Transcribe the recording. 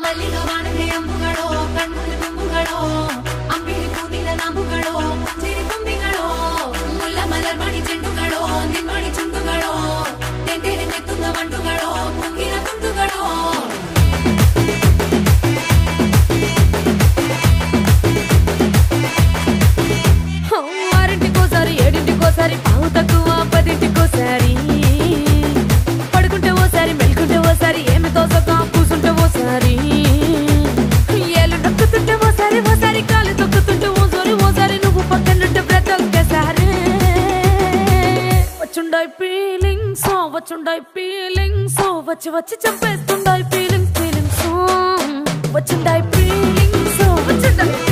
ಮಲ್ಲಿಗೆ ಬಾಣದೆ ಅಂಬುಗಳು ಕಣ್ಮುನಿ ತುಂಬುಗಳು ಅಂಬಿಳಿ ಕೂದಿನ ನಾಂಬುಗಳು ಚಿರಿ ತುಂಬಿಗಳು ಮುಲ್ಲ ಮಲರ್ ಮಣಿ ಚೆಂಡುಗಳು ನಿಮ್ಮಣಿ ಚುಂಡುಗಳು ತೆಂಟೆರೆ ನೆತ್ತುಂಗ ಮಂಡುಗಳು ಮುಂಗಿನ ತುಂಡುಗಳು ఆరింటికోసారి ఏడింటికోసారి పావు తక్కువ పదింటికోసారి పడుకుంటే ఓసారి మెలుకుంటే ఓసారి ఏమి తోసక కూసుంటే ఓసారి ఏళ్ళు నొక్కుతుంటే ఓసారి ఓసారి కాలు తొక్కుతుంటే ఓసారి నువ్వు పక్కనుంటే బ్రతొక్కసారి వచ్చుండాయి ఫీలింగ్స్ వచ్చి వచ్చి చంపేస్తుండాయి ఫీలింగ్స్ వచ్చుండాయి ఫీలింగ్స్ వచ్చుండాయి